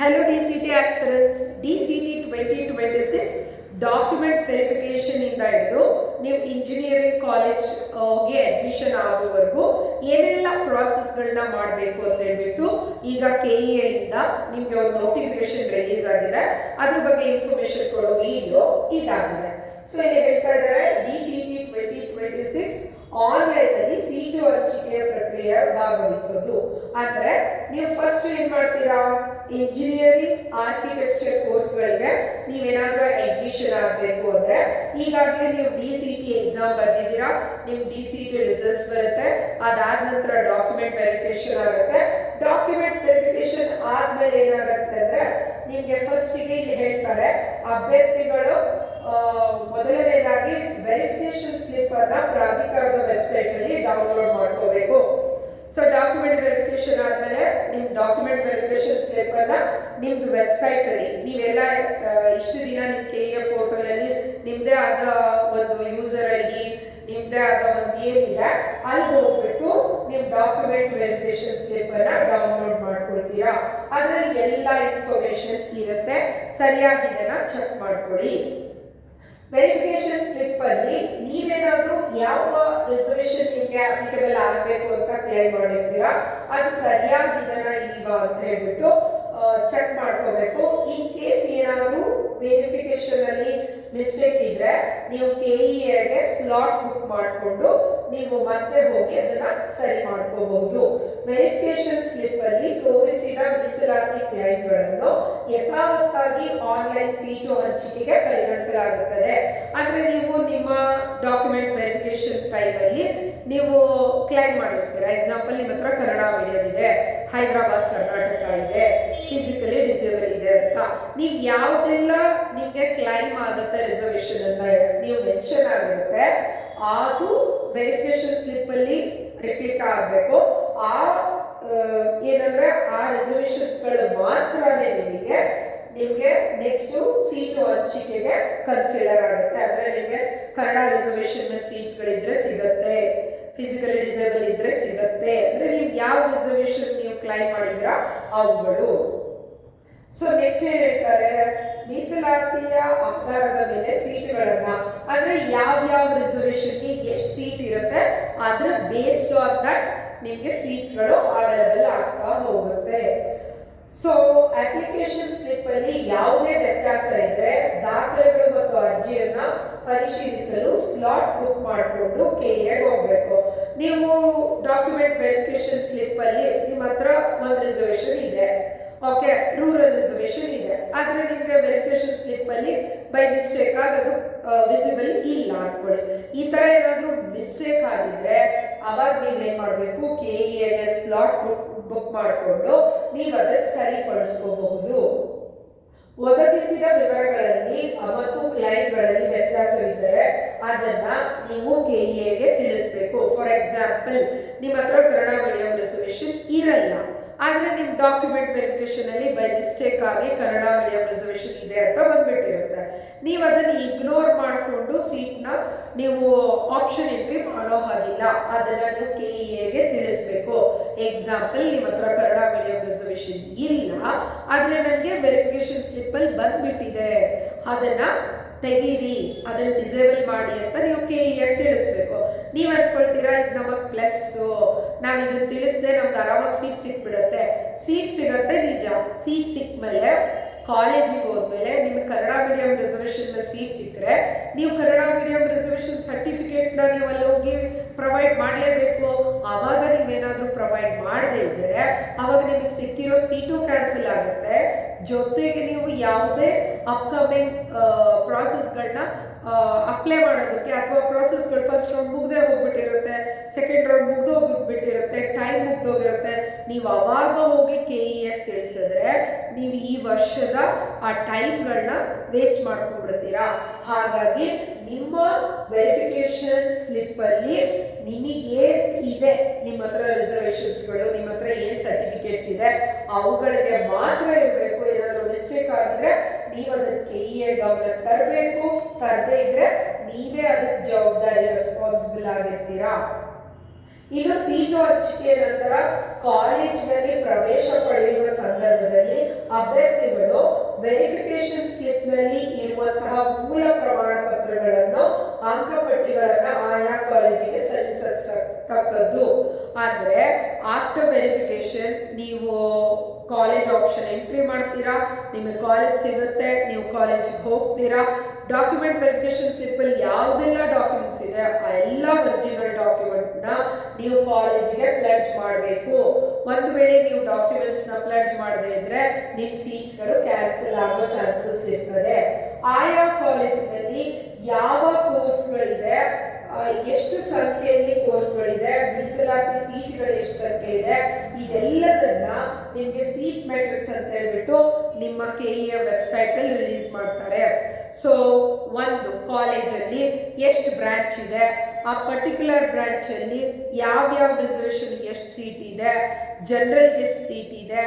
Hello DCT aspirants, DCT 2026 document verification ಇಂದ ಹಿಡಿದು ನೀವು ಇಂಜಿನಿಯರಿಂಗ್ ಕಾಲೇಜ್ಗೆ ಅಡ್ಮಿಷನ್ ಆಗೋವರೆಗೂ ಏನೆಲ್ಲ ಪ್ರಾಸೆಸ್ಗಳನ್ನ ಮಾಡಬೇಕು ಅಂತ ಹೇಳ್ಬಿಟ್ಟು ಈಗ KEA ಇಂದ ನಿಮಗೆ ಒಂದು ನೋಟಿಫಿಕೇಶನ್ ರಿಲೀಸ್ ಆಗಿದೆ. ಅದ್ರ ಬಗ್ಗೆ ಇನ್ಫಾರ್ಮೇಶನ್ ಕೊಡೋ ವಿಡಿಯೋ ಇದಾಗಿದೆ. ಸೊ ಇಲ್ಲಿ ಹೇಳ್ತಾ ಇದ್ದಾರೆ DCT 2026 ಆನ್ಲೈನ್ ಅಲ್ಲಿ ಸೀಟು ಹಂಚಿಕೆಯ ಪ್ರಕ್ರಿಯೆ ಭಾಗವಹಿಸೋದು. ಅಂದ್ರೆ ನೀವು ಫಸ್ಟ್ ಏನ್ ಮಾಡ್ತೀರಾ, ಇಂಜಿನಿಯರಿಂಗ್ ಆರ್ಕಿಟೆಕ್ಚರ್ ಕೋರ್ಸ್ಗಳಿಗೆ ನೀವೇನಾದ್ರೂ ಅಡ್ಮಿಷನ್ ಆಗಬೇಕು ಅಂದ್ರೆ ಈಗಾಗಲೇ ನೀವು DCT ಎಕ್ಸಾಮ್ ಬರ್ದಿದ್ದೀರಾ, ನಿಮ್ DCT ರಿಸಲ್ಟ್ಸ್ ಬರುತ್ತೆ. ಅದಾದ ನಂತರ ಡಾಕ್ಯುಮೆಂಟ್ ವೆರಿಫಿಕೇಶನ್ ಆಗುತ್ತೆ. ಡಾಕ್ಯುಮೆಂಟ್ ವೆರಿಫಿಕೇಶನ್ ಆದ್ಮೇಲೆ ಏನಾಗುತ್ತೆ ಅಂದ್ರೆ ನಿಮ್ಗೆ ಫಸ್ಟಿಗೆ ಇಲ್ಲಿ ಹೇಳ್ತಾರೆ ಅಭ್ಯರ್ಥಿಗಳು ಮೊದಲನೇದಾಗಿ ವೆರಿಫಿಕೇಶನ್ ಸ್ಲಿಪ್ ಅನ್ನ ಪ್ರಾಧಿಕಾರದ ವೆಬ್ಸೈಟ್ ಅಲ್ಲಿ ಡೌನ್ಲೋಡ್ ಮಾಡ್ಕೋಬೇಕು. ಸೊ ಡಾಕ್ಯುಮೆಂಟ್ ವೆರಿಫಿಕೇಶನ್ ಆದ್ಮೇಲೆ ನಿಮ್ ಡಾಕ್ಯುಮೆಂಟ್ ವೆರಿಫಿಕೇಶನ್ ಸ್ಲಿಪ್ ಅನ್ನ ನಿಮ್ದು ವೆಬ್ಸೈಟ್ ಅಲ್ಲಿ ನೀವೆಲ್ಲ ಇಷ್ಟು ದಿನ ನಿಮ್ KEA ಪೋರ್ಟಲ್ ಅಲ್ಲಿ ನಿಮ್ದೇ ಆದ ಒಂದು ಯೂಸರ್ ID, ನಿಮ್ದೇ ಆದ ಒಂದು ಏನಿದೆ ಅಲ್ಲಿ ಹೋಗ್ಬಿಟ್ಟು ನಿಮ್ ಡಾಕ್ಯುಮೆಂಟ್ ವೆರಿಫಿಕೇಶನ್ ಸ್ಲಿಪ್ ಅನ್ನ ಡೌನ್ಲೋಡ್ ಮಾಡ್ಕೊಳ್ತೀರಾ. ಅದ್ರಲ್ಲಿ ಎಲ್ಲ ಇನ್ಫಾರ್ಮೇಶನ್ ಇರುತ್ತೆ, ಸರಿಯಾಗಿದೆನಾ ಚೆಕ್ ಮಾಡ್ಕೊಳ್ಳಿ. ವೆರಿಫಿಕೇಶನ್ ಸ್ಲಿಪ್ ಅಲ್ಲಿ ನೀವೇನಾದ್ರೂ ಯಾವ ರಿಸರ್ವೇಶನ್ ನಿಮ್ಗೆ ಅಪ್ಲಿಕಬಲ್ ಆಗಬೇಕು ಅಂತ ಕ್ಲೇಮ್ ಮಾಡಿರ್ತೀರಾ ಅದು ಸರಿಯಾಗಿದೆನಾ ಇಲ್ವಾ ಅಂತ ಹೇಳ್ಬಿಟ್ಟು ಚೆಕ್ ಮಾಡ್ಕೋಬೇಕು. ಇನ್ ಕೇಸ್ ಏನಾದ್ರೂ ವೆರಿಫಿಕೇಶನ್ ಅಲ್ಲಿ ಮಿಸ್ಟೇಕ್ ಇದ್ರೆ ನೀವು KEAಗೆ ಸ್ಲಾಟ್ ಬುಕ್ ಮಾಡಿಕೊಂಡು ನೀವು ಮತ್ತೆ ಹೋಗಿ ಅದನ್ನ ಸರಿ ಮಾಡ್ಕೋಬಹುದು. ವೆರಿಫಿಕೇಶನ್ ಸ್ಲಿಪ್ ಅಲ್ಲಿ ತೋರಿಸಿದ ಮೀಸಲಾತಿ ಕ್ಲೈಮ್ಗಳನ್ನು ಯಥಾವತ್ತಾಗಿ ಆನ್ಲೈನ್ ಸೀಟು ಹಂಚಿಕೆಗೆ ಪರಿಗಣಿಸಲಾಗುತ್ತದೆ. ಅಂದ್ರೆ ನೀವು ನಿಮ್ಮ ಡಾಕ್ಯುಮೆಂಟ್ ವೆರಿಫಿಕೇಶನ್ ಟೈಮ್ ಅಲ್ಲಿ ನೀವು ಕ್ಲೈಮ್ ಮಾಡಿರ್ತೀರಾ. ಎಕ್ಸಾಂಪಲ್ ನಿಮ್ಮ ಹತ್ರ ಕನ್ನಡ ಮೀಡಿಯಂ ಇದೆ, ಹೈದರಾಬಾದ್ ಕರ್ನಾಟಕ ಇದೆ, ಫಿಸಿಕಲಿ ಡಿಸೇಬಲ್ ಇದೆ ಅಂತ ನೀವು ಯಾವುದೆಲ್ಲ ನಿಮ್ಗೆ ಕ್ಲೈಮ್ ಆಗುತ್ತೆ ರಿಸರ್ವೇಶನ್ ಅಂತ ನೀವು ಮೆನ್ಷನ್ ಆಗಿರುತ್ತೆ ಅದು ವೆರಿಫಿಕೇಶನ್ ಸ್ಲಿಪ್ ಅಲ್ಲಿ ರಿಪ್ಲಿಕ್ ಆಗಬೇಕು. ಆ ಏನಂದ್ರೆ ಆ ರಿಸರ್ವೇಶನ್ಸ್ ಗಳು ಮಾತ್ರನೇ ನಿಮ್ಗೆ ನೆಕ್ಸ್ಟ್ ಸೀಟು ಹಂಚಿಕೆಗೆ ಕನ್ಸಿಡರ್ ಆಗುತ್ತೆ. ಅಂದ್ರೆ ನಿಮ್ಗೆ ಕನ್ನಡ ರಿಸರ್ವೇಶನ್ ಮೇಲೆ ಸೀಟ್ಸ್ ಗಳಿದ್ರೆ ಸಿಗುತ್ತೆ, ಫಿಸಿಕಲಿ ಡಿಸೇಬಲ್ ಇದ್ರೆ ಸಿಗುತ್ತೆ. ಅಂದ್ರೆ ನೀವು ಯಾವ ರಿಸರ್ವೇಶನ್ ನೀವು ಕ್ಲೈಮ್ ಮಾಡಿದ್ರ ಅವುಗಳು. ಸೊ ನೆಕ್ಸ್ಟ್ ಏನ್ ಹೇಳ್ತಾರೆ, ಮೀಸಲಾತಿಯ ಆಧಾರದ ಮೇಲೆ ಸೀಟುಗಳನ್ನ ಅಂದ್ರೆ ಯಾವ ರಿಸರ್ವೇಶನ್ಗೆ ಎಷ್ಟು ಸೀಟ್ ಇರುತ್ತೆ ಅದ್ರ ಬೇಸ್ಡ್ ಆನ್ ದಟ್ ನಿಮ್ಗೆ ಸೀಟ್ಸ್ ಗಳು ಅವೈಲೇಬಲ್ ಆಗ್ತಾ ಹೋಗುತ್ತೆ. ಸೊ ಅಪ್ಲಿಕೇಶನ್ ಸ್ಲಿಪ್ ಅಲ್ಲಿ ಯಾವುದೇ ವ್ಯತ್ಯಾಸ ಇದ್ರೆ ದಾಖಲೆಗಳು ಮತ್ತು ಅರ್ಜಿಯನ್ನ ಪರಿಶೀಲಿಸಲು ಸ್ಲಾಟ್ ಬುಕ್ ಮಾಡಿಕೊಂಡು KEAಗೆ ಹೋಗ್ಬೇಕು. ನೀವು ಡಾಕ್ಯುಮೆಂಟ್ ವೆರಿಫಿಕೇಶನ್ ಸ್ಲಿಪ್ ಅಲ್ಲಿ ನಿಮ್ಮ ಹತ್ರ ಒಂದು ರಿಸರ್ವೇಶನ್ ಇದೆ, ಓಕೆ, ರೂರಲ್ ರಿಸರ್ವೇಶನ್ ಇದೆ, ಆದ್ರೆ ನಿಮ್ಗೆ ವೆರಿಫಿಕೇಶನ್ ಸ್ಲಿಪ್ ಅಲ್ಲಿ ಬೈ ಮಿಸ್ಟೇಕ್ ಅದು ವಿಸಿಬಲ್ ಇಲ್ಲ ಅನ್ಕೊಳ್ಳಿ. ಈ ತರ ಏನಾದ್ರೂ ಮಿಸ್ಟೇಕ್ ಆಗಿದ್ರೆ ಅವಾಗ ನೀವೇನ್ ಮಾಡ್ಬೇಕು, KEAಗೆ ಸ್ಲಾಟ್ ಬುಕ್ ಮಾಡಿಕೊಂಡು ನೀವು ಅದನ್ನ ಸರಿಪಡಿಸ್ಕೋಬಹುದು. ಒದಗಿಸಿದ ವಿವರಗಳಲ್ಲಿ ಮತ್ತು ಕ್ಲೈಮ್ಗಳಲ್ಲಿ ವ್ಯತ್ಯಾಸವಿದ್ದರೆ ಅದನ್ನ ನೀವು KEAಗೆ ತಿಳಿಸಬೇಕು. ಫಾರ್ ಎಕ್ಸಾಂಪಲ್ ನಿಮ್ಮ ಹತ್ರ ಕನ್ನಡ ಮೀಡಿಯಂ ರಿಸರ್ವೇಶನ್ ಇರಲ್ಲ, ಆದ್ರೆ ನಿಮ್ ಡಾಕ್ಯುಮೆಂಟ್ ವೆರಿಫಿಕೇಶನ್ ಅಲ್ಲಿ ಬೈ ಮಿಸ್ಟೇಕ್ ಆಗಿ ಕನ್ನಡ ಮೀಡಿಯಂ ರಿಸರ್ವೇಶನ್ ಇದೆ ಅಂತ ಬಂದ್ಬಿಟ್ಟಿರುತ್ತೆ. ನೀವು ಅದನ್ನ ಇಗ್ನೋರ್ ಮಾಡಿಕೊಂಡು ಸೀಟ್ನ ನೀವು ಆಪ್ಷನ್ ಎಂಟ್ರಿ ಮಾಡೋ ಹಾಗಿಲ್ಲ, ಅದನ್ನ ನೀವು KEAಗೆ ತಿಳಿಸ್ಬೇಕು. ಎಕ್ಸಾಂಪಲ್ ನಿಮ್ಮ ಹತ್ರ ಕನ್ನಡ ಮೀಡಿಯಂ ರಿಸರ್ವೇಶನ್ ಇಲ್ಲ, ಆದ್ರೆ ನನಗೆ ವೆರಿಫಿಕೇಶನ್ ಸ್ಲಿಪ್ ಅಲ್ಲಿ ಬಂದ್ಬಿಟ್ಟಿದೆ, ಅದನ್ನ ತೆಗೀರಿ, ಅದನ್ನ ಡಿಸೇಬಲ್ ಮಾಡಿ ಅಂತ ನೀವು KEAಗೆ ತಿಳಿಸ್ಬೇಕು. ನೀವ್ ಅನ್ಕೊಳ್ತೀರಾ ಇದು ನಮಗ್ ಪ್ಲಸ್, ನಾವ್ ಇದನ್ನ ತಿಳಿಸ್ದೆ ನಮ್ಗೆ ಆರಾಮಾಗಿ ಸೀಟ್ ಸಿಕ್ಬಿಡುತ್ತೆ. ಸೀಟ್ ಸಿಗತ್ತೆ ನಿಜ, ಸೀಟ್ ಸಿಕ್ಮೇಲೆ ಕಾಲೇಜಿಗೆ ಹೋದ್ಮೇಲೆ ನಿಮ್ಗೆ ಕನ್ನಡ ಮೀಡಿಯಂ ರಿಸರ್ವೇಶನ್ ಮೇಲೆ ಸೀಟ್ ಸಿಕ್ಕರೆ ನೀವು ಕನ್ನಡ ಮೀಡಿಯಂ ರಿಸರ್ವೇಶನ್ ಸರ್ಟಿಫಿಕೇಟ್ ನ ನೀವು ಅಲ್ಲಿ ಹೋಗಿ ಪ್ರೊವೈಡ್ ಮಾಡಲೇಬೇಕು. ಅವಾಗ ನೀವೇನಾದ್ರೂ ಪ್ರೊವೈಡ್ ಮಾಡದೇ ಇದ್ರೆ ಅವಾಗ ನಿಮಗೆ ಸಿಕ್ಕಿರೋ ಸೀಟು ಕ್ಯಾನ್ಸಲ್ ಆಗುತ್ತೆ. ಜೊತೆಗೆ ನೀವು ಯಾವುದೇ ಅಪ್ಕಮಿಂಗ್ ಪ್ರಾಸೆಸ್ಗಳನ್ನ ಅಪ್ಲೈ ಮಾಡೋದಕ್ಕೆ ಅಥವಾ ಪ್ರಾಸೆಸ್ಗಳು ಫಸ್ಟ್ ರೌಂಡ್ ಮುಗ್ದೇ ಹೋಗ್ಬಿಟ್ಟಿರುತ್ತೆ, ಸೆಕೆಂಡ್ ರೌಂಡ್ ಮುಗ್ದು ಹೋಗ್ಬಿಟ್ಟಿರುತ್ತೆ, ಟೈಮ್ ಮುಗ್ದೋಗಿರುತ್ತೆ. ನೀವು ಅವಾಗ ಹೋಗಿ KEAಗೆ ತಿಳಿಸಿದ್ರೆ ನೀವು ಈ ವರ್ಷದ ಆ ಟೈಮ್ಗಳನ್ನ ವೇಸ್ಟ್ ಮಾಡ್ಕೊಂಡ್ಬಿಡ್ತೀರಾ. ಹಾಗಾಗಿ ನಿಮ್ಮ ವೆರಿಫಿಕೇಶನ್ ಸ್ಲಿಪ್ ಅಲ್ಲಿ ನಿಮಗೆ ಇದೆ, ನಿಮ್ಮ ಹತ್ರ ರಿಸರ್ವೇಶನ್ಸ್ಗಳು, ನಿಮ್ಮ ಹತ್ರ ಏನ್ ಸರ್ಟಿಫಿಕೇಟ್ಸ್ ಇದೆ ಅವುಗಳಿಗೆ ಮಾತ್ರ ಇರಬೇಕು. ಏನಾದರೂ ಮಿಸ್ಟೇಕ್ ಆಗಿದ್ರೆ ನೀವು ಅದಕ್ಕೆ KEA ಗಮನಕ್ಕೆ ತರಬೇಕು, ತರದೇ ಇದ್ರೆ ನೀವೇ ಅದಕ್ಕೆ ಜವಾಬ್ದಾರಿ ರೆಸ್ಪಾನ್ಸಿಬಲ್ ಆಗಿರ್ತೀರಾ. ಇನ್ನು ಸೀಟು ಹಂಚಿಕೆ ನಂತರ ಕಾಲೇಜಿನಲ್ಲಿ ಪ್ರವೇಶ ಪಡೆಯುವ ಸಂದರ್ಭದಲ್ಲಿ ಅಭ್ಯರ್ಥಿಗಳು ವೆರಿಫಿಕೇಶನ್ ಸ್ಲಿಪ್ ನಲ್ಲಿ ಇರುವಂತಹ ಮೂಲ ಪ್ರಮಾಣ ಪತ್ರಗಳನ್ನು ಅಂಕಪಟ್ಟಿಗಳನ್ನ ಆಯಾ ಕಾಲೇಜಿಗೆ ಸಲ್ಲಿಸತಕ್ಕದ್ದು. ಅಂದ್ರೆ ಆಫ್ಟರ್ ವೆರಿಫಿಕೇಶನ್ ನೀವು ಕಾಲೇಜ್ ಆಪ್ಷನ್ ಎಂಟ್ರಿ ಮಾಡ್ತೀರಾ, ನಿಮಗೆ ಕಾಲೇಜ್ ಸಿಗುತ್ತೆ, ನೀವು ಕಾಲೇಜಿಗೆ ಹೋಗ್ತೀರಾ. ಡಾಕ್ಯುಮೆಂಟ್ ವೆರಿಫಿಕೇಶನ್ ಸ್ಲಿಪ್ ಅಲ್ಲಿ ಯಾವುದೆಲ್ಲ ಡಾಕ್ಯುಮೆಂಟ್ಸ್ ಇದೆ ಆ ಎಲ್ಲ ಒರಿಜಿನಲ್ ಡಾಕ್ಯುಮೆಂಟ್ ನ ನೀವು ಕಾಲೇಜಿಗೆ ಪ್ಲಡ್ಜ್ ಮಾಡಬೇಕು. ಒಂದು ವೇಳೆ ನೀವು ಡಾಕ್ಯುಮೆಂಟ್ಸ್ ನ ಪ್ಲಡ್ಜ್ ಮಾಡದೇ ಇದ್ರೆ ನಿಮ್ಮ ಸೀಟ್ಸ್ ಗಳು ಕ್ಯಾನ್ಸಲ್ ಆಗೋ ಚಾನ್ಸಸ್ ಇರ್ತದೆ. ಆಯಾ ಕಾಲೇಜಿನಲ್ಲಿ ಯಾವ ಕೋರ್ಸ್ಗಳಿದೆ, ಎಷ್ಟು ಸಂಖ್ಯೆಯಲ್ಲಿ ಕೋರ್ಸ್ಗಳಿದೆ, ಮೀಸಲಾತಿ ಸೀಟ್ಗಳು ಎಷ್ಟು ಸಂಖ್ಯೆ ಇದೆ, ಇದೆಲ್ಲದನ್ನ ನಿಮಗೆ ಸೀಟ್ ಮೆಟ್ರಿಕ್ಸ್ ಅಂತ ಹೇಳ್ಬಿಟ್ಟು ನಿಮ್ಮ ಕೆಇಎ ವೆಬ್ಸೈಟ್ ಅಲ್ಲಿ ರಿಲೀಸ್ ಮಾಡ್ತಾರೆ. ಸೊ ಒಂದು ಕಾಲೇಜಲ್ಲಿ ಎಷ್ಟು ಬ್ರಾಂಚ್ ಇದೆ, ಆ ಪರ್ಟಿಕ್ಯುಲರ್ ಬ್ರಾಂಚ್ ಅಲ್ಲಿ ಯಾವ್ಯಾವ ರಿಸರ್ವೇಶನ್ ಎಷ್ಟು ಸೀಟ್ ಇದೆ, ಜನರಲ್ಗೆ ಎಷ್ಟು ಸೀಟ್ ಇದೆ,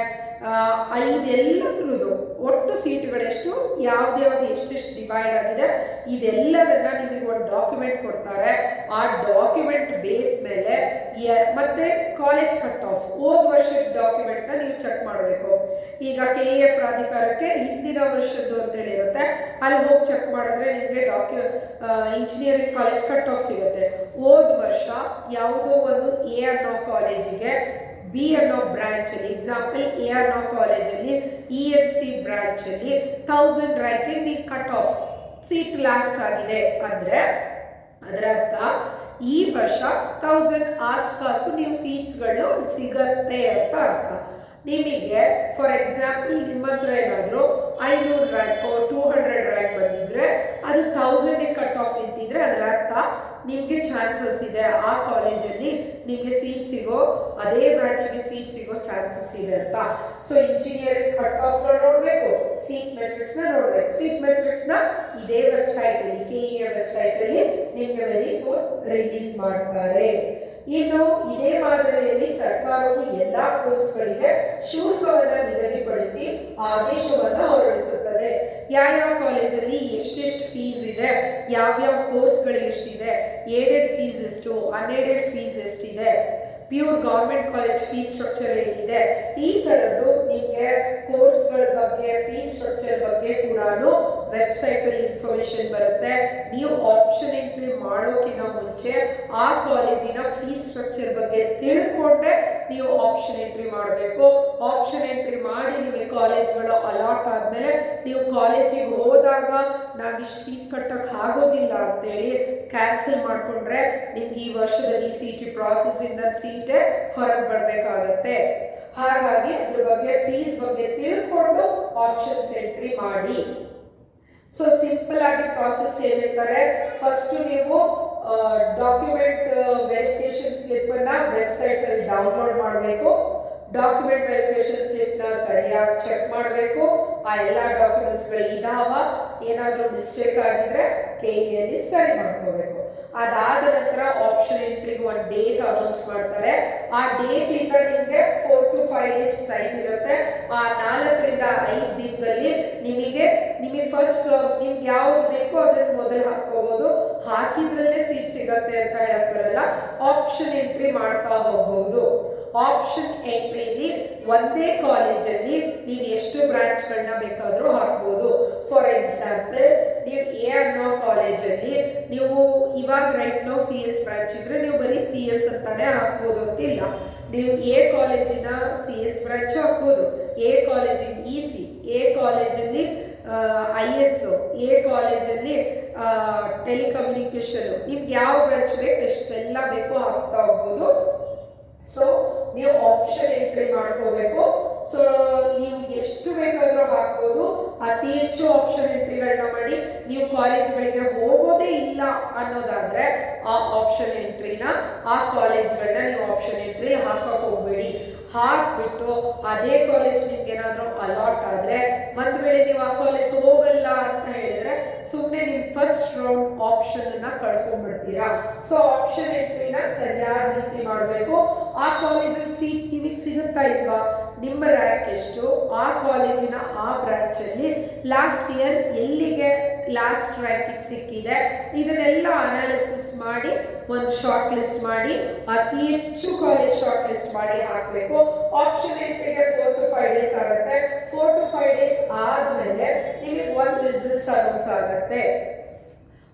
ಇದೆಲ್ಲದ್ರದ್ದು ಒಟ್ಟು ಸೀಟುಗಳೆಷ್ಟು, ಯಾವ್ದ್ಯಾವ್ದು ಎಷ್ಟೆಷ್ಟು ಡಿವೈಡ್ ಆಗಿದೆ, ಇದೆಲ್ಲವನ್ನ ನಿಮಗೆ ಒಂದು ಡಾಕ್ಯುಮೆಂಟ್ ಕೊಡ್ತಾರೆ. ಆ ಡಾಕ್ಯುಮೆಂಟ್ ಬೇಸ್ ಮೇಲೆ ಮತ್ತೆ ಕಾಲೇಜ್ ಕಟ್ ಆಫ್ ಹೋದ ವರ್ಷದ ಡಾಕ್ಯುಮೆಂಟ್ ನ ನೀವು ಚೆಕ್ ಮಾಡಬೇಕು. ಈಗ ಕೆಇಎ ಪ್ರಾಧಿಕಾರಕ್ಕೆ ಹಿಂದಿನ ವರ್ಷದ್ದು ಅಂತೇಳಿ ಇರುತ್ತೆ, ಅಲ್ಲಿ ಹೋಗಿ ಚೆಕ್ ಮಾಡಿದ್ರೆ ನಿಮಗೆ ಇಂಜಿನಿಯರಿಂಗ್ ಕಾಲೇಜ್ ಕಟ್ ಆಫ್ ಸಿಗುತ್ತೆ. ಹೋದ ವರ್ಷ ಯಾವುದೋ ಒಂದು ಎ ಅನ್ನೋ ಕಾಲೇಜಿಗೆ ಬಿ ಅನ್ನೋ ಬ್ರಾಂಚ್ ಅಲ್ಲಿ, ಎಕ್ಸಾಂಪಲ್ ಎ ಅನ್ನೋ ಕಾಲೇಜಲ್ಲಿ ENC ಬ್ರಾಂಚ್ ಅಲ್ಲಿ 1000 ರ್ಯಾಂಕಿಂಗ್ ನೀವು ಕಟ್ ಆಫ್ ಸೀಟ್ ಲಾಸ್ಟ್ ಆಗಿದೆ ಅಂದ್ರೆ ಅದರ ಅರ್ಥ ಈ ವರ್ಷ 1000 ಆಸ್ಪಾಸು ನೀವು ಸೀಟ್ಸ್ಗಳು ಸಿಗತ್ತೆ ಅಂತ ಅರ್ಥ. ನಿಮಗೆ ಫಾರ್ ಎಕ್ಸಾಂಪಲ್ ನಿಮ್ಮ ಹತ್ರ ಏನಾದರೂ 500 ರ್ಯಾಂಕ್ 200 ರ್ಯಾಂಕ್ ಬಂದಿದ್ರೆ ಅದು 1000 ಕಟ್ ಆಫ್ ನಿಂತಿದ್ರೆ ಅದರ ಅರ್ಥ ನಿಮಗೆ ಚಾನ್ಸಸ್ ಇದೆ ಆ ಕಾಲೇಜಲ್ಲಿ ನಿಮಗೆ ಸೀಟ್ ಸಿಗೋ, ಅದೇ ಬ್ರಾಂಚ್ಗೆ ಸೀಟ್ ಸಿಗೋ ಚಾನ್ಸಸ್ ಇದೆ ಅಂತ. ಸೊ ಇಂಜಿನಿಯರಿಂಗ್ ಕಟ್ ಆಫ್ ನೋಡಬೇಕು, ಸೀಟ್ ಮೆಟ್ರಿಕ್ಸ್ ನ ನೋಡಬೇಕು. ಸೀಟ್ ಮೆಟ್ರಿಕ್ಸ್ ನ ಇದೇ ವೆಬ್ಸೈಟ್ ಅಲ್ಲಿ, ಕೆಇಎ ವೆಬ್ಸೈಟ್ ಅಲ್ಲಿ ನಿಮಗೆ ವೆರಿ ಸೂನ್ ರಿಲೀಸ್ ಮಾಡ್ತಾರೆ. ಇನ್ನು ಇದೇ ಮಾದರಿಯಲ್ಲಿ ಸರ್ಕಾರವು ಎಲ್ಲಾ ಕೋರ್ಸ್ಗಳಿಗೆ ಶುಲ್ಕವನ್ನು ನಿಗದಿಪಡಿಸಿ ಆದೇಶವನ್ನು ಹೊರಡಿಸುತ್ತದೆ. ಯಾವ್ಯಾವ ಕಾಲೇಜಲ್ಲಿ ಎಷ್ಟೆಷ್ಟು ಫೀಸ್ ಇದೆ, ಯಾವ್ಯಾವ ಕೋರ್ಸ್ಗಳಿಗೆ ಎಷ್ಟಿದೆ, ಏಡೆಡ್ ಫೀಸ್ ಎಷ್ಟು, ಅನ್ಏಡೆಡ್ ಫೀಸ್ ಎಷ್ಟಿದೆ, pure government college fees structure ಏನಿದೆ, ಈ ತರದ್ದು ನಿಮಗೆ ಕೋರ್ಸ್ಗಳ ಬಗ್ಗೆ ಫೀಸ್ ಸ್ಟ್ರಕ್ಚರ್ ಬಗ್ಗೆ ಕೂಡ ವೆಬ್ಸೈಟ್ ಅಲ್ಲಿ ಇನ್ಫಾರ್ಮೇಶನ್ ಬರುತ್ತೆ. ನೀವು ಆಪ್ಷನ್ ಎಂಟ್ರಿ ಮಾಡೋಕ್ಕಿಂತ ಮುಂಚೆ ಆ ಕಾಲೇಜಿನ ಫೀಸ್ ಸ್ಟ್ರಕ್ಚರ್ ಬಗ್ಗೆ ತಿಳ್ಕೊಂಡೆ ನೀವು ಆಪ್ಷನ್ ಎಂಟ್ರಿ ಮಾಡಬೇಕು. ಆಪ್ಷನ್ ಎಂಟ್ರಿ ಮಾಡಿ ನಿಮಗೆ ಕಾಲೇಜ್ಗಳು ಅಲಾಟ್ ಆದ್ಮೇಲೆ ನೀವು ಕಾಲೇಜಿಗೆ ಹೋದಾಗ ನಾವಿಷ್ಟು ಫೀಸ್ ಕಟ್ಟಕ್ಕೆ ಆಗೋದಿಲ್ಲ ಅಂತೇಳಿ ಕ್ಯಾನ್ಸಲ್ ಮಾಡ್ಕೊಂಡ್ರೆ ನಿಮ್ಗೆ ಈ ವರ್ಷದಲ್ಲಿ CT ಪ್ರಾಸೆಸ್ ಇಂದ ಸೀಟೇ ಹೊರಗೆ ಬರಬೇಕಾಗತ್ತೆ. ಹಾಗಾಗಿ ಅದ್ರ ಬಗ್ಗೆ ಫೀಸ್ ಬಗ್ಗೆ ತಿಳ್ಕೊಂಡು ಆಪ್ಷನ್ಸ್ ಎಂಟ್ರಿ ಮಾಡಿ. ಸೊ ಸಿಂಪಲ್ ಆಗಿ ಪ್ರಾಸೆಸ್ ಏನಿರ್ತಾರೆ, ಫಸ್ಟ್ ನೀವು ಡಾಕ್ಯುಮೆಂಟ್ ವೆರಿಫಿಕೇಶನ್ ಸ್ಲಿಪ್ ಅನ್ನ ವೆಬ್ಸೈಟ್ ಅಲ್ಲಿ ಡೌನ್ಲೋಡ್ ಮಾಡಬೇಕು. ಡಾಕ್ಯುಮೆಂಟ್ ವೆರಿಫಿಕೇಶನ್ ಸ್ಲಿಪ್ ನ ಸರಿಯಾಗಿ ಚೆಕ್ ಮಾಡಬೇಕು. ಆ ಎಲ್ಲ ಡಾಕ್ಯುಮೆಂಟ್ಸ್ ಗಳು ಇದಾವ, ಏನಾದರೂ ಮಿಸ್ಟೇಕ್ ಆಗಿದ್ರೆ ಕೆಇಎ ಅಲ್ಲಿ ಸರಿ ಮಾಡ್ಕೋಬೇಕು. ಅದಾದ ನಂತರ ಆಪ್ಷನ್ ಎಂಟ್ರಿಗೆ ಒಂದು ಡೇಟ್ ಅನೌನ್ಸ್ ಮಾಡ್ತಾರೆ. ಆ ಡೇಟ್ ಇಂದ ನಿಮಗೆ 4 to 5 days ಟೈಮ್ ಇರುತ್ತೆ. ಆ 4 ರಿಂದ 5 ದಿನದಲ್ಲಿ ನಿಮಗೆ ಫಸ್ಟ್ ನಿಮ್ಗೆ ಯಾವ್ದು ಬೇಕೋ ಅದನ್ನ ಮೊದಲು ಹಾಕೋಬಹುದು. ಹಾಕಿದ್ರಲ್ಲೇ ಸೀಟ್ ಸಿಗತ್ತೆ ಅಂತ ಹೇಳಕ್ ಬರಲ್ಲ, ಆಪ್ಷನ್ ಎಂಟ್ರಿ ಮಾಡ್ತಾ ಹೋಗ್ಬಹುದು. ಆಪ್ಷನ್ ಎಂಟ್ರಿಲಿ ಒಂದೇ ಕಾಲೇಜಲ್ಲಿ ನೀವು ಎಷ್ಟು ಬ್ರಾಂಚ್ಗಳನ್ನ ಬೇಕಾದರೂ ಹಾಕ್ಬೋದು. ಫಾರ್ ಎಕ್ಸಾಂಪಲ್ ನೀವು ಎ ಅನ್ನೋ ಕಾಲೇಜಲ್ಲಿ ನೀವು ಇವಾಗ ರೈಟ್ ನೋ CS ಬ್ರಾಂಚ್ ಇದ್ರೆ ನೀವು ಬರೀ CS ಅಂತಾನೆ ಹಾಕ್ಬೋದು ಅಂತಿಲ್ಲ. ನೀವು ಎ ಕಾಲೇಜಿನ CS ಬ್ರಾಂಚ್ ಹಾಕ್ಬೋದು, ಎ ಕಾಲೇಜಿನ EC, ಎ ಕಾಲೇಜಲ್ಲಿ IS, ಎ ಕಾಲೇಜಲ್ಲಿ ಟೆಲಿಕಮ್ಯುನಿಕೇಶನ್, ನಿಮ್ಗೆ ಯಾವ ಬ್ರಾಂಚ್ ಬೇಕು ಎಷ್ಟೆಲ್ಲ ಬೇಕೋ ಹಾಕ್ತಾ ಹೋಗ್ಬೋದು. ಸೊ ನೀವು ಆಪ್ಷನ್ ಎಂಟ್ರಿ ಮಾಡ್ಕೋಬೇಕು. ಸೊ ನೀವು ಎಷ್ಟು ಬೇಕಾದರೂ ಹಾಕ್ಬೋದು. ಅತಿ ಹೆಚ್ಚು ಆಪ್ಷನ್ ಎಂಟ್ರಿಗಳನ್ನ ಮಾಡಿ. ನೀವು ಕಾಲೇಜ್ಗಳಿಗೆ ಹೋಗೋದೇ ಇಲ್ಲ ಅನ್ನೋದಾದ್ರೆ ಆ ಆಪ್ಷನ್ ಎಂಟ್ರಿನ, ಆ ಕಾಲೇಜ್ಗಳನ್ನ ನೀವು ಆಪ್ಷನ್ ಎಂಟ್ರಿ ಹಾಕಕ್ಕೆ ಹೋಗ್ಬೇಡಿ. ಹಾಕ್ಬಿಟ್ಟು ಅದೇ ಕಾಲೇಜ್ ನಿಮ್ಗೆ ಏನಾದರೂ ಅಲಾಟ್ ಆದ್ರೆ, ಒಂದ್ ವೇಳೆ ನೀವು ಆ ಕಾಲೇಜ್ ಹೋಗಲ್ಲ ಅಂತ ಹೇಳಿದ್ರೆ ಸುಮ್ಮನೆ ನಿಮ್ ಫಸ್ಟ್ ರೌಂಡ್ ಆಪ್ಷನ್ ಅನ್ನ ಕಳ್ಕೊಂಡ್ಬಿಡ್ತೀರಾ. ಸೊ ಆಪ್ಷನ್ ಎಂಟ್ರಿನ ಸರಿಯಾದ ರೀತಿ ಮಾಡಬೇಕು. ಆ ಕಾಲೇಜಲ್ಲಿ ಸೀಟ್ ನಿಮಗೆ ಸಿಗುತ್ತಾ ಇಲ್ವಾ, ನಿಮ್ಮ ರ್ಯಾಂಕ್ ಎಷ್ಟು, ಆ ಕಾಲೇಜಿನ ಆ ಬ್ರಾಂಚ್ ಅಲ್ಲಿ ಲಾಸ್ಟ್ ಇಯರ್ ಎಲ್ಲಿಗೆ ಲಾಸ್ಟ್ ರ್ಯಾಂಕಿಗೆ ಸಿಕ್ಕಿದೆ. ಇದನ್ನೆಲ್ಲ ಅನಾಲಿಸಿಸ್ ಮಾಡಿ ಒಂದು ಶಾರ್ಟ್ ಲಿಸ್ಟ್ ಮಾಡಿ ಅತಿ ಹೆಚ್ಚು ಕಾಲೇಜ್ ಶಾರ್ಟ್ ಲಿಸ್ಟ್ ಮಾಡಿ ಹಾಕಬೇಕು. ಆಪ್ಷನ್ ಎಂಟ್ರಿಗೆ 4 to 5 ಡೇಸ್ ಆಗುತ್ತೆ. 4 to 5 ಡೇಸ್ ಆದಮೇಲೆ ನಿಮಗೆ ಒಂದು ರಿಸಲ್ಟ್ಸ್ ಅನೌನ್ಸ್ ಆಗುತ್ತೆ.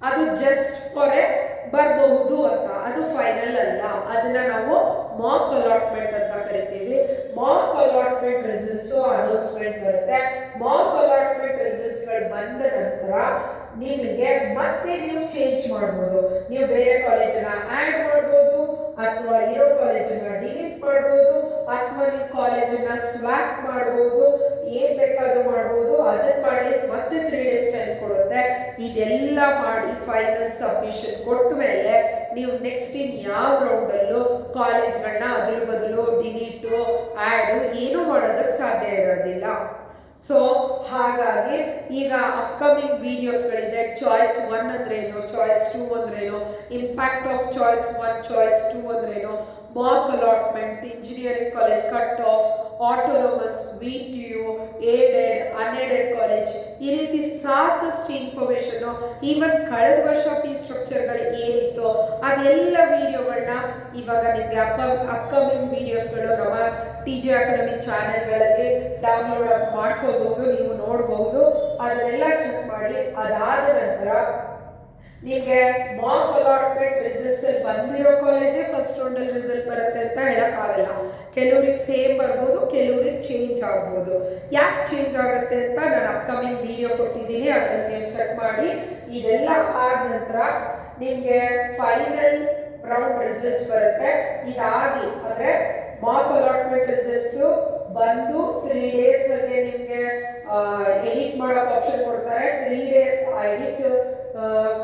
ಅದು ಜಸ್ಟ್ ಫಾರ್ ಬರಬಹುದು ಅಂತ, ಅದು ಫೈನಲ್ ಅಲ್ಲ. ಅದನ್ನ ನಾವು ಮಾಕ್ ಅಲಾಟ್ಮೆಂಟ್ ಅಂತ ಕರಿತೀವಿ. ಮಾಕ್ ಅಲಾಟ್ಮೆಂಟ್ ರಿಸಲ್ಟ್ಸ್ ಅನೌನ್ಸ್ಮೆಂಟ್ ಬರುತ್ತೆ. ಮಾಕ್ ಅಲಾಟ್ಮೆಂಟ್ ರಿಸಲ್ಟ್ಸ್ ಗಳು ಬಂದ ನಂತರ ನಿಮಗೆ ಮತ್ತೆ ನೀವು ಚೇಂಜ್ ಮಾಡ್ಬೋದು. ನೀವು ಬೇರೆ ಕಾಲೇಜನ್ನ ಆಡ್ ಮಾಡ್ಬೋದು, ಅಥವಾ ಇರೋ ಕಾಲೇಜನ್ನ ಡಿಲೀಟ್ ಮಾಡ್ಬೋದು, ಅಥವಾ ನೀವು ಕಾಲೇಜನ್ನ ಸ್ವ್ಯಾಪ್ ಮಾಡ್ಬೋದು, ಏನ್ ಬೇಕಾದ್ರೂ ಮಾಡ್ಬೋದು. ಅದನ್ನ ಮಾಡಿ ಮತ್ತೆ 3 ಡೇಸ್ ಟೈಮ್ ಕೊಡುತ್ತೆ. ಇದೆಲ್ಲ ಮಾಡಿ ಫೈನಲ್ ಸಬ್ಮಿಷನ್ ಕೊಟ್ಟ ಮೇಲೆ ನೀವು ನೆಕ್ಸ್ಟ್ ಇನ್ ಯಾವ ರೌಂಡಲ್ಲೂ ಕಾಲೇಜ್ಗಳನ್ನ ಅದರ ಬದಲು ಡಿಲೀಟು ಆ್ಯಡು ಏನೂ ಮಾಡೋದಕ್ಕೆ ಸಾಧ್ಯ ಇರೋದಿಲ್ಲ. ಸೊ ಹಾಗಾಗಿ ಈಗ ಅಪ್ಕಮಿಂಗ್ ವಿಡಿಯೋಸ್ಗಳಿದೆ. ಚಾಯ್ಸ್ 1 ಅಂದ್ರೇನು, ಚಾಯ್ಸ್ 2 ಅಂದ್ರೇನು, ಇಂಪ್ಯಾಕ್ಟ್ ಆಫ್ ಚಾಯ್ಸ್ 1 ಚಾಯ್ಸ್ 2 ಅಂದ್ರೇನು, Mach allotment, engineering college cut off, autonomous, VTU, aided, unaided college, ಈ ರೀತಿ ಸಾಕಷ್ಟು ಇನ್ಫಾರ್ಮೇಶನ್, ಈವನ್ ಕಳೆದ ವರ್ಷ ಫೀ ಸ್ಟ್ರಕ್ಚರ್ಗಳು ಏನಿತ್ತು ಅದೆಲ್ಲ ವಿಡಿಯೋಗಳನ್ನ ಇವಾಗ ನಿಮಗೆ ಅಪ್ಕಮಿಂಗ್ ವಿಡಿಯೋಸ್ಗಳು ನಮ್ಮ TJ ಅಕಾಡೆಮಿ ಚಾನೆಲ್ಗಳಲ್ಲಿ ಡೌನ್ಲೋಡ್ ಮಾಡ್ಕೋಬಹುದು, ನೀವು ನೋಡಬಹುದು. ಅದನ್ನೆಲ್ಲ ಚೆಕ್ ಮಾಡಿ ಅದಾದ ನಂತರ ನಿಮಗೆ ಮಾಕ್ ಅಲಾಟ್ಮೆಂಟ್ ರಿಸಲ್ಟ್ಸ್ ಅಲ್ಲಿ ಬಂದಿರೋ ಕಾಲೇಜೇ ಫಸ್ಟ್ ರೌಂಡ್ ಅಲ್ಲಿ ರಿಸಲ್ಟ್ ಬರುತ್ತೆ ಅಂತ ಹೇಳಕ್ಕಾಗಲ್ಲ. ಕೆಲವ್ರಿಗೆ ಸೇಮ್ ಬರ್ಬೋದು, ಕೆಲವ್ರಿಗೆ ಚೇಂಜ್ ಆಗ್ಬೋದು. ಯಾಕೆ ಚೇಂಜ್ ಆಗುತ್ತೆ ಅಂತ ನಾನು ಅಪ್ಕಮಿಂಗ್ ವಿಡಿಯೋ ಕೊಟ್ಟಿದ್ದೀನಿ, ಅದನ್ನ ನೀವು ಚೆಕ್ ಮಾಡಿ. ಇದೆಲ್ಲ ಆದ ನಂತರ ನಿಮಗೆ ಫೈನಲ್ ರೌಂಡ್ ರಿಸಲ್ಟ್ಸ್ ಬರುತ್ತೆ. ಇದಾಗಿ ಅಂದ್ರೆ ಮಾಕ್ ಅಲಾಟ್ಮೆಂಟ್ ರಿಸಲ್ಟ್ಸ್ ಬಂದು 3 ಡೇಸ್ ಗೆ ನಿಮಗೆ ಎಡಿಟ್ ಮಾಡೋಕೆ ಆಪ್ಷನ್ ಕೊಡ್ತಾರೆ. 3 ಡೇಸ್ ಎಡಿಟ್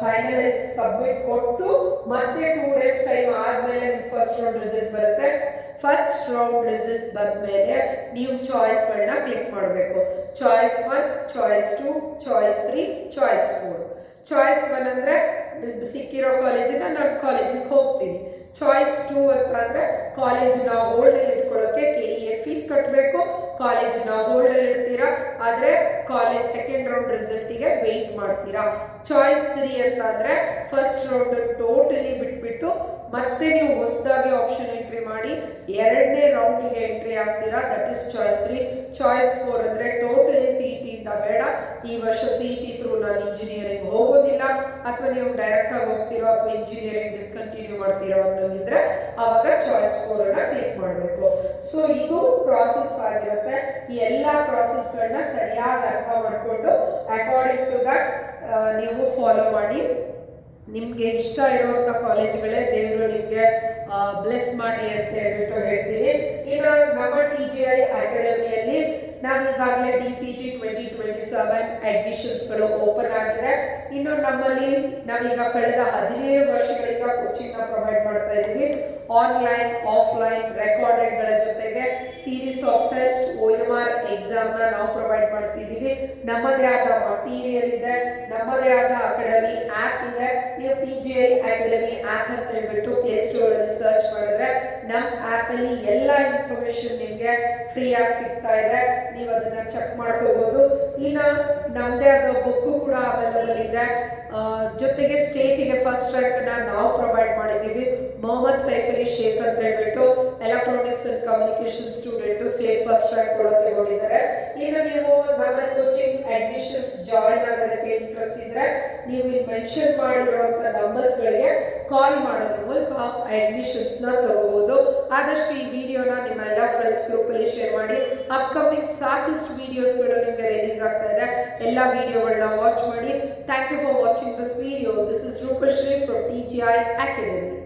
ಫೈನಲೈಸ್ ಸಬ್ಮಿಟ್ ಕೊಟ್ಟು ಮತ್ತೆ 2 ಡೇಸ್ ಟೈಮ್ ಆದ್ಮೇಲೆ ನಿಮ್ಗೆ ಫಸ್ಟ್ ರೌಂಡ್ ರಿಸಲ್ಟ್ ಬರುತ್ತೆ. ಫಸ್ಟ್ ರೌಂಡ್ ರಿಸಲ್ಟ್ ಬಂದ್ಮೇಲೆ ನೀವು ಚಾಯ್ಸ್ಗಳನ್ನ ಕ್ಲಿಕ್ ಮಾಡಬೇಕು. Choice 1, choice 2, choice 3, choice 4. Choice 1 ಅಂದ್ರೆ ಸಿಕ್ಕಿರೋ ಕಾಲೇಜಿನ ನಾನು ಕಾಲೇಜಿಗೆ ಹೋಗ್ತೀನಿ. ಚಾಯ್ಸ್ 2 ಅಂತಂದ್ರೆ ಕಾಲೇಜಿನ ಹೋಲ್ಡಲ್ಲಿ ಇಟ್ಕೊಳ್ಳೋಕೆ KEA ಫೀಸ್ ಕಟ್ಟಬೇಕು, ಕಾಲೇಜಿನ ಹೋಲ್ಡಲ್ಲಿ ಇಡ್ತೀರಾ, ಆದರೆ ಕಾಲೇಜ್ ಸೆಕೆಂಡ್ ರೌಂಡ್ ರಿಸಲ್ಟಿಗೆ ವೆಯ್ಟ್ ಮಾಡ್ತೀರಾ. ಚಾಯ್ಸ್ 3 ಅಂತಂದ್ರೆ ಫಸ್ಟ್ ರೌಂಡ್ ಟೋಟಲಿ ಬಿಟ್ಬಿಟ್ಟು ಮತ್ತೆ ನೀವು ಹೊಸದಾಗಿ ಆಪ್ಷನ್ ಎಂಟ್ರಿ ಮಾಡಿ 2ನೇ ರೌಂಡಿಗೆ ಎಂಟ್ರಿ ಆಗ್ತೀರಾ. That is choice 3. ಚಾಯ್ಸ್ 4 ಅಂದ್ರೆ ಟೋಟಲಿ CET ಇಂದ ಬೇಡ, ಈ ವರ್ಷ CET ಥ್ರೂ ನಾನು ಇಂಜಿನಿಯರಿಂಗ್ ಹೋಗೋದಿಲ್ಲ, ಅಥವಾ ನೀವು ಡೈರೆಕ್ಟ್ ಆಗಿ ಹೋಗ್ತಿರೋ ಅಥವಾ ಇಂಜಿನಿಯರಿಂಗ್ ಡಿಸ್ಕಂಟಿನ್ಯೂ ಮಾಡ್ತಿರೋ ಅನ್ನೋದಿದ್ರೆ ಅವಾಗ ಚಾಯ್ಸ್ 4 ಅನ್ನ ಕ್ಲಿಕ್ ಮಾಡಬೇಕು. ಸೊ ಇದು ಪ್ರಾಸೆಸ್ ಆಗಿರುತ್ತೆ. ಈ ಎಲ್ಲ ಪ್ರಾಸೆಸ್ಗಳನ್ನ ಸರಿಯಾಗಿ ಅರ್ಥ ಮಾಡಿಕೊಂಡು ಅಕಾರ್ಡಿಂಗ್ ಟು ದಟ್ ನೀವು ಫಾಲೋ ಮಾಡಿ. ನಿಮಗೆ ಇಷ್ಟ ಇರುವಂಥ ಕಾಲೇಜ್ಗಳೇ ದೇವರು ನಿಮಗೆ ಬ್ಲೆಸ್ ಮಾಡಲಿ ಅಂತ ಹೇಳ್ಬಿಟ್ಟು ಹೇಳ್ತೀನಿ. ಇನ್ನು ನಮ್ಮ TGI ಅಕಾಡೆಮಿಯಲ್ಲಿ ನಾವೀಗಾಗಲೇ DCET 2027 ಅಡ್ಮಿಷನ್ಸ್ಗಳು ಓಪನ್ ಆಗಿದೆ. ಇನ್ನು ನಮ್ಮಲ್ಲಿ ನಾವೀಗ ಕಳೆದ 17 ವರ್ಷಗಳಿಂದ ಕೋಚಿಂಗ್ನ ಪ್ರೊವೈಡ್ ಮಾಡ್ತಾ ಇದ್ದೀವಿ. ಆನ್ಲೈನ್, ಆಫ್ಲೈನ್, ರೆಕಾರ್ಡೆಡ್ಗಳ ಜೊತೆಗೆ ಸೀರೀಸ್ ಆಫ್ ಟೆಸ್ಟ್, OMR ಎಕ್ಸಾಮ್ನ ನಾವು ಪ್ರೊವೈಡ್ ಮಾಡ್ತಿದ್ದೀವಿ. ನಮ್ಮದೇ ಆದ ಮಟೀರಿಯಲ್ ಇದೆ, ನಮ್ಮದೇ ಆದ ಅಕಾಡೆಮಿ ಆ್ಯಪ್ ಇದೆ. ನೀವು TGI ಅಕಾಡೆಮಿ ಆ್ಯಪ್ ಅಂತ ಹೇಳ್ಬಿಟ್ಟು ಪ್ಲೇಸ್ಟೋರಲ್ಲಿ ಸರ್ಚ್ ಮಾಡಿದ್ರೆ ನಮ್ಮ ಆ್ಯಪಲ್ಲಿ ಎಲ್ಲ ಇನ್ಫಾರ್ಮೇಷನ್ ನಿಮಗೆ ಫ್ರೀಯಾಗಿ ಸಿಗ್ತಾ ಇದೆ. ನೀವು ಅದನ್ನ ಚೆಕ್ ಮಾಡ್ಕೋಬಹುದು. ಇನ್ನು ನಮ್ಮದೇ ಆದ ಬುಕ್ಕು ಕೂಡ ಅವೈಲಬಲ್ ಇದೆ. ಜೊತೆಗೆ ಸ್ಟೇಟಿಗೆ ಫಸ್ಟ್ ರ್ಯಾಂಕ್ನ ನಾವು ಪ್ರೊವೈಡ್ ಮಾಡಿದ್ದೀವಿ. ಮೊಹಮ್ಮದ್ ಸೈಫ್ ಅಲಿ ಶೇಖ್ ಅಂತ ಹೇಳ್ಬಿಟ್ಟು electronics and communication student state first rank ಕೂಡ ತಗೊಂಡಿದ್ದಾರೆ. ಇನ್ನು ನೀವು ನಮ್ಮ ಕೋಚಿಂಗ್ ಅಡ್ಮಿಷನ್ಸ್ ಜಾಯಿನ್ ಆಗೋದಕ್ಕೆ ಇಂಟ್ರೆಸ್ಟ್ ಇದ್ರೆ ನೀವು ಇಲ್ಲಿ ಮೆನ್ಷನ್ ಮಾಡಿರುವಂಥ ನಂಬರ್ಸ್ಗಳಿಗೆ ಕಾಲ್ ಮಾಡೋದ್ರ ಮೂಲಕ ಅಡ್ಮಿಷನ್ಸ್ನ ತಗೋಬಹುದು. ಆದಷ್ಟು ಈ ವಿಡಿಯೋನ ನಿಮ್ಮ ಎಲ್ಲ ಫ್ರೆಂಡ್ಸ್ ಗ್ರೂಪಲ್ಲಿ ಶೇರ್ ಮಾಡಿ. ಅಪ್ಕಮಿಂಗ್ ಸಾಕಷ್ಟು ವಿಡಿಯೋಸ್ಗಳು ನಿಮಗೆ ರಿಲೀಸ್ ಆಗ್ತಾ ಇದೆ. ಎಲ್ಲ ವಿಡಿಯೋಗಳನ್ನ ವಾಚ್ ಮಾಡಿ. Thank you for watching this video. This is Rupashree from TGI Academy.